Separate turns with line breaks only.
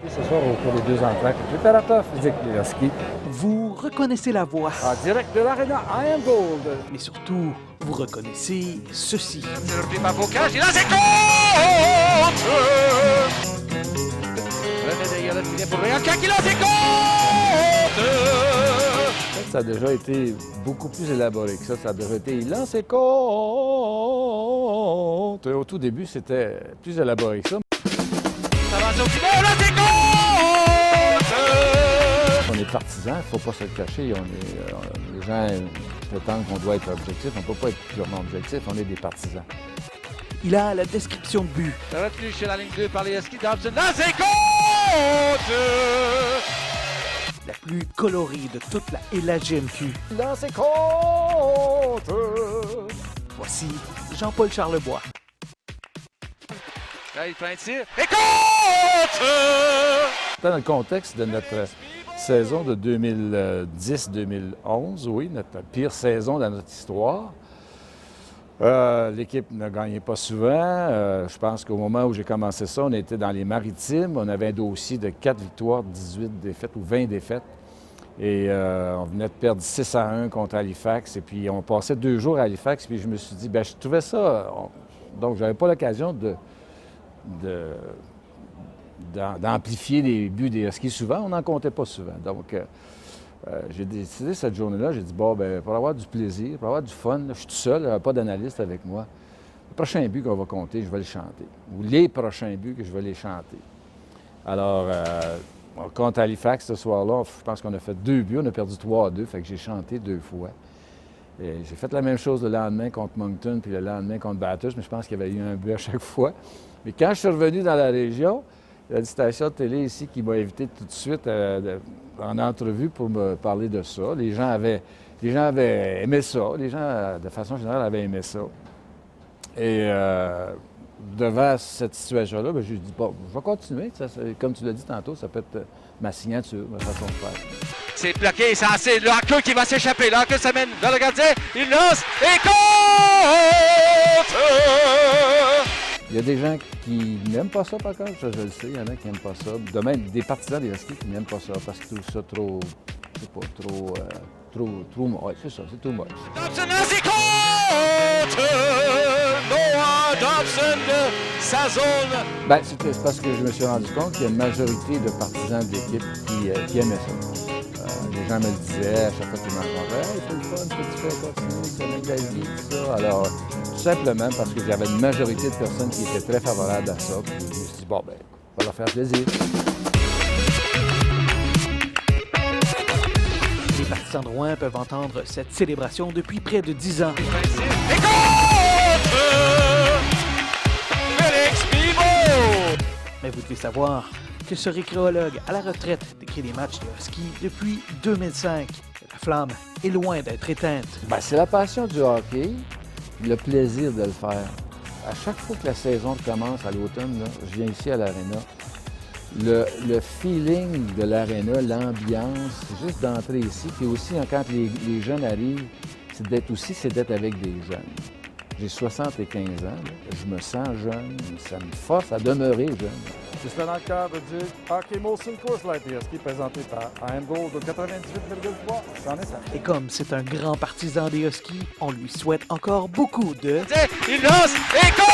Ce soir, au cours des 2 entrées, préparateur physique des Huskies.
Vous reconnaissez la voix.
En direct de l'Arena I Am Gold.
Mais surtout, vous reconnaissez ceci.
Servi par Bocage, il a ses comptes! René Daillard, le filet pour Réaca, qui lance ses comptes!
Ça a déjà été beaucoup plus élaboré que ça. Ça a déjà été il lance ses comptes. Au tout début, c'était plus élaboré que ça.
Ça avance au filet, il lance ses comptes!
On est partisans, il ne faut pas se le cacher. Les gens prétendent qu'on doit être objectif. On ne peut pas être purement objectif, on est des partisans.
Il a la description de but.
Retenu chez la ligne 2 par les Huskies, Dobson dans ses comptes!
La plus colorée de toute la LHJMQ.
Dans ses comptes!
Voici Jean-Paul Charlebois.
Là, il fait un tir. Et compte!
Dans le contexte de notre saison de 2010-2011, oui, notre pire saison dans notre histoire. L'équipe ne gagnait pas souvent. Je pense qu'au moment où j'ai commencé ça, on était dans les Maritimes. On avait un dossier de 4 victoires, 18 défaites ou 20 défaites. Et on venait de perdre 6-1 contre Halifax. Et puis, on passait 2 jours à Halifax. Puis, je me suis dit, bien, je trouvais ça... Donc, je n'avais pas l'occasion d'amplifier les buts des Huskies souvent. On n'en comptait pas souvent. Donc, j'ai décidé cette journée-là, j'ai dit, bon, bien, pour avoir du plaisir, pour avoir du fun, là, je suis tout seul, il n'y a pas d'analyste avec moi. Le prochain but qu'on va compter, je vais le chanter. Ou les prochains buts que je vais les chanter. Alors, contre Halifax, ce soir-là, je pense qu'on a fait 2 buts, on a perdu 3-2, fait que j'ai chanté 2 fois. Et j'ai fait la même chose le lendemain contre Moncton, puis le lendemain contre Bathurst, mais je pense qu'il y avait eu un but à chaque fois. Mais quand je suis revenu dans la région, il y a une station de télé ici qui m'a invité tout de suite en entrevue pour me parler de ça. Les gens avaient aimé ça. Les gens, de façon générale, avaient aimé ça. Et devant cette situation-là, bien, j'ai dit, bon, je vais continuer. Ça, comme tu l'as dit tantôt, ça peut être ma signature, ma façon de faire.
C'est bloqué, c'est le hacker qui va s'échapper. Le hacker s'amène vers le gardien, il lance et compte!
Il y a des gens qui n'aiment pas ça, par contre, ça, je le sais, il y en a qui n'aiment pas ça. De même, des partisans des Huskies qui n'aiment pas ça parce qu'ils trouvent ça trop... Je sais pas, trop... Ouais, c'est ça, c'est too much.
Dobson lance et compte! Noah Dobson de sa zone.
Bien, c'est parce que je me suis rendu compte qu'il y a une majorité de partisans de l'équipe qui aimaient ça. Les gens me le disaient à chaque fois qu'ils me rencontraient. « Hey, c'est le fun, ce que tu fais, continue, c'est un Xavier, tout ça. » Alors, tout simplement parce qu'il y avait une majorité de personnes qui étaient très favorables à ça. Puis je me suis dit, bon, ben, on va leur faire plaisir.
Les partisans de Rouen peuvent entendre cette célébration depuis près de 10 ans.
Et compte! Félix Bibeau!
Mais vous devez savoir que ce récréologue à la retraite décrit les matchs de Huskies depuis 2005. La flamme est loin d'être éteinte.
Bien, c'est la passion du hockey, le plaisir de le faire. À chaque fois que la saison commence à l'automne, là, je viens ici à l'Arena, le feeling de l'Arena, l'ambiance, juste d'entrer ici, puis aussi quand les jeunes arrivent, c'est d'être avec des jeunes. J'ai 75 ans, là, je me sens jeune, ça me force à demeurer jeune. C'est dans le cadre du Hockey Molson Coors Light des Huskies présenté par I Am Gold de 98,3. C'en est ça.
Et comme c'est un grand partisan des Huskies, on lui souhaite encore beaucoup de...
Il lance et compte!